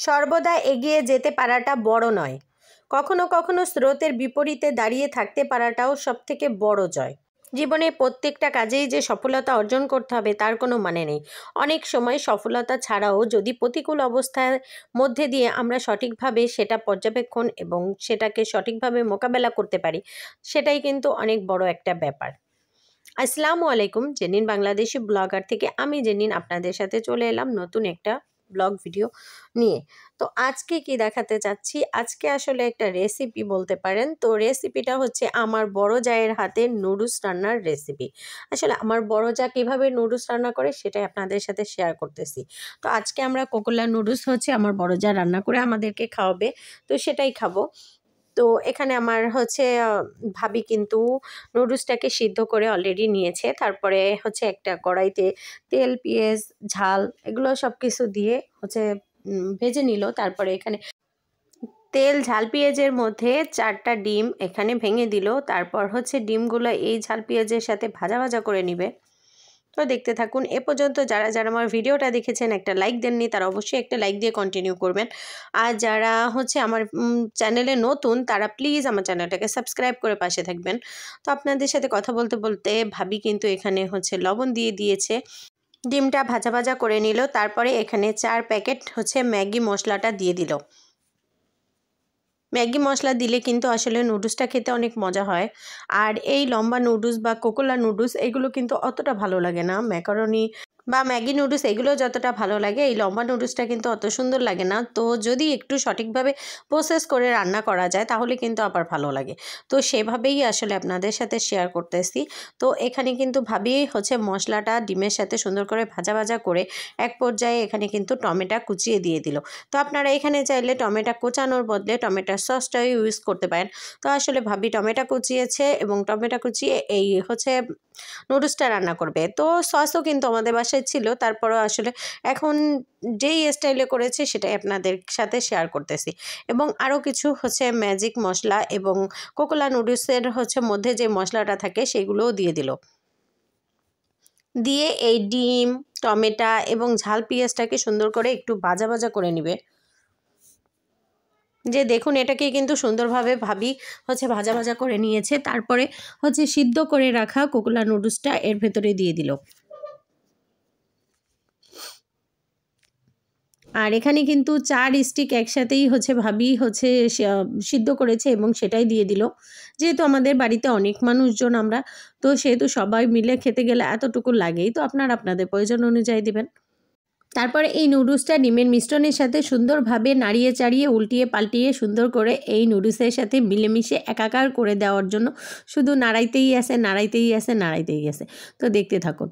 সর্বদা এগিয়ে যেতে পারাটা বড় নয়, কখনো কখনো স্রোতের বিপরীতে দাঁড়িয়ে থাকতে পারাটাও সবথেকে বড় জয়। জীবনে প্রত্যেকটা কাজেই যে সফলতা অর্জন করতে হবে তার কোনো মানে নেই। অনেক সময় সফলতা ছাড়াও যদি প্রতিকূল অবস্থার মধ্যে দিয়ে আমরা সঠিকভাবে সেটা পর্যবেক্ষণ এবং সেটাকে সঠিকভাবে মোকাবেলা করতে পারি, সেটাই কিন্তু অনেক বড় একটা ব্যাপার। আসসালামু আলাইকুম, জেনিন বাংলাদেশি ব্লগার থেকে আমি জেনিন আপনাদের সাথে চলে এলাম নতুন একটা ব্লগ ভিডিও নিয়ে। তো আজকে কি দেখাতে চাচ্ছি, আজকে আসলে একটা রেসিপি বলতে পারেন। তো রেসিপিটা হচ্ছে আমার বড় জায়ের হাতে নুডলস রান্নার রেসিপি। আসলে আমার বড় জা কীভাবে নুডলস রান্না করে সেটাই আপনাদের সাথে শেয়ার করতেছি। তো আজকে আমরা কোকোলা নুডলস হচ্ছে আমার বড় জা রান্না করে আমাদেরকে খাওয়াবে, তো সেটাই খাবো। তো এখানে আমার হচ্ছে ভাবি কিন্তু নুডলসটাকে সিদ্ধ করে অলরেডি নিয়েছে। তারপরে হচ্ছে একটা কড়াইতে তেল, পেঁয়াজ, ঝাল এগুলো সব কিছু দিয়ে হচ্ছে ভেজে নিল। তারপরে এখানে তেল, ঝাল, পেঁয়াজের মধ্যে 4টা ডিম এখানে ভেঙে দিল। তারপর হচ্ছে ডিমগুলো এই ঝাল পেঁয়াজের সাথে ভাজা ভাজা করে নিবে। তো দেখতে থাকুন। এ পর্যন্ত যারা যারা আমার ভিডিওটা দেখেছেন একটা লাইক দেননি, তারা অবশ্যই একটা লাইক দিয়ে কন্টিনিউ করবেন। আর যারা হচ্ছে আমার চ্যানেলে নতুন তারা প্লিজ আমার চ্যানেলটাকে সাবস্ক্রাইব করে পাশে থাকবেন। তো আপনাদের সাথে কথা বলতে বলতে ভাবি কিন্তু এখানে হচ্ছে লবণ দিয়ে দিয়েছে, ডিমটা ভাজা ভাজা করে নিল। তারপরে এখানে 4 প্যাকেট হচ্ছে ম্যাগি মশলাটা দিয়ে দিল। ম্যাগি মশলা দিলে কিন্তু আসলে নুডলসটা খেতে অনেক মজা হয়। আর এই লম্বা নুডলস বা কোকোলা নুডলস এগুলো কিন্তু অতটা ভালো লাগে না। ম্যাকারনি বা ম্যাগি নুডলস এগুলো যতটা ভালো লাগে, এই লম্বা নুডলসটা কিন্তু অত সুন্দর লাগে না। তো যদি একটু সঠিকভাবে প্রসেস করে রান্না করা যায় তাহলে কিন্তু আবার ভালো লাগে। তো সেভাবেই আসলে আপনাদের সাথে শেয়ার করতেছি। তো এখানে কিন্তু ভাবি হচ্ছে মশলাটা ডিমের সাথে সুন্দর করে ভাজা ভাজা করে এক পর্যায়ে এখানে কিন্তু টমেটো কুচিয়ে দিয়ে দিল। তো আপনারা এখানে চাইলে টমেটো কোচানোর বদলে টমেটোর সসটাও ইউজ করতে পারেন। তো আসলে ভাবি টমেটো কুচিয়েছে এবং টমেটো কুচিয়ে এই হচ্ছে নুডলসটা রান্না করবে। তো সসও কিন্তু আমাদের বাসায় ছিল, তারপরও আসলে এখন যেই স্টাইলে করেছে সেটাই আপনাদের সাথে শেয়ার করতেছি। এবং আরও কিছু হচ্ছে ম্যাজিক মশলা এবং কোকোলা নুডলসের হচ্ছে মধ্যে যে মশলাটা থাকে সেগুলোও দিয়ে দিল। দিয়ে এই ডিম, টমেটো এবং ঝাল পেঁয়াজটাকে সুন্দর করে একটু ভাজা ভাজা করে নিবে। যে দেখুন এটাকে কিন্তু সুন্দরভাবে ভাবি হচ্ছে ভাজা ভাজা করে নিয়েছে। তারপরে হচ্ছে সিদ্ধ করে রাখা কোকোলা নুডলসটা এর ভেতরে দিয়ে দিল। আর এখানে কিন্তু 4 স্টিক একসাথেই হচ্ছে ভাবি হচ্ছে সিদ্ধ করেছে এবং সেটাই দিয়ে দিল। যেহেতু আমাদের বাড়িতে অনেক মানুষজন আমরা, তো সেহেতু সবাই মিলে খেতে গেলে এতটুকু লাগেই। তো আপনারা আপনাদের প্রয়োজন অনুযায়ী দিবেন। তারপরে এই নুডলসটা ডিমের মিশ্রণের সাথে সুন্দরভাবে নাড়িয়ে চাড়িয়ে উল্টিয়ে পাল্টিয়ে সুন্দর করে এই নুডলসের সাথে মিলেমিশে একাকার করে দেওয়ার জন্য শুধু নাড়াইতেই আছে, নাড়াইতেই আছে, নাড়াইতেই আছে। তো দেখতে থাকুন।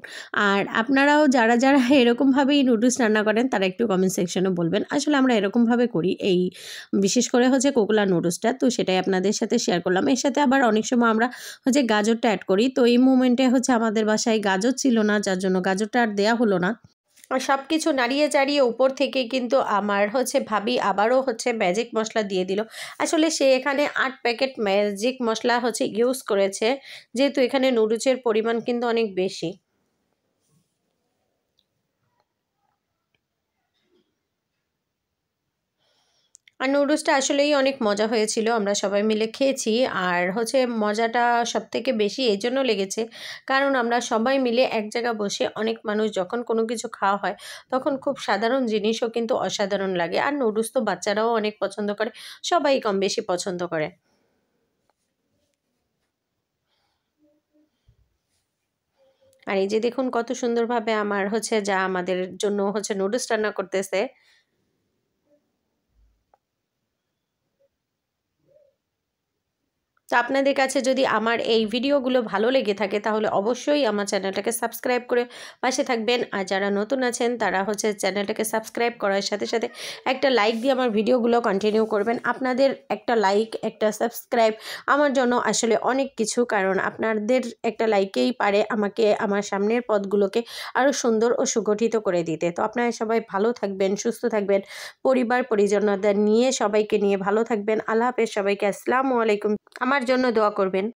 আর আপনারাও যারা যারা এরকমভাবেই নুডলস রান্না করেন তারা একটু কমেন্ট সেকশনে বলবেন। আসলে আমরা এরকমভাবে করি, এই বিশেষ করে হচ্ছে কোকোলা নুডলসটা। তো সেটাই আপনাদের সাথে শেয়ার করলাম। এর সাথে আবার অনেক সময় আমরা হচ্ছে গাজরটা অ্যাড করি। তো এই মোমেন্টে হচ্ছে আমাদের বাসায় গাজর ছিল না, যার জন্য গাজরটা আর দেওয়া হলো না। আর সব কিছু নাড়িয়ে চাড়িয়ে উপর থেকে কিন্তু আমার হচ্ছে ভাবি আবারও হচ্ছে ম্যাজিক মশলা দিয়ে দিল। আসলে সে এখানে 8 প্যাকেট ম্যাজিক মশলা হচ্ছে ইউজ করেছে, যেহেতু এখানে নুডলসের পরিমাণ কিন্তু অনেক বেশি। আর নুডলসটা আসলেই অনেক মজা হয়েছিল, আমরা সবাই মিলে খেয়েছি। আর হচ্ছে মজাটা সবথেকে বেশি এই জন্য লেগেছে কারণ আমরা সবাই মিলে এক জায়গায় বসে অনেক মানুষ যখন কোনো কিছু খাওয়া হয় তখন খুব সাধারণ জিনিসও কিন্তু অসাধারণ লাগে। আর নুডলস তো বাচ্চারাও অনেক পছন্দ করে, সবাই কম বেশি পছন্দ করে। আর এই যে দেখুন কত সুন্দরভাবে আমার হচ্ছে যা আমাদের জন্য হচ্ছে নুডলস রান্না করতেছে। তো আপনাদের কাছে যদি আমার এই ভিডিওগুলো ভালো লেগে থাকে তাহলে অবশ্যই আমার চ্যানেলটাকে সাবস্ক্রাইব করে পাশে থাকবেন। আর যারা নতুন আছেন তারা হচ্ছে চ্যানেলটাকে সাবস্ক্রাইব করার সাথে সাথে একটা লাইক দিয়ে আমার ভিডিওগুলো কন্টিনিউ করবেন। আপনাদের একটা লাইক, একটা সাবস্ক্রাইব আমার জন্য আসলে অনেক কিছু, কারণ আপনাদের একটা লাইকেই পারে আমাকে আমার সামনের পথগুলোকে আরও সুন্দর ও সুগঠিত করে দিতে। তো আপনারা সবাই ভালো থাকবেন, সুস্থ থাকবেন, পরিবার পরিজনদের নিয়ে সবাইকে নিয়ে ভালো থাকবেন। আল্লাহ হাফেজ সবাইকে। আসসালামু আলাইকুম। আমার জন্য দোয়া করবেন।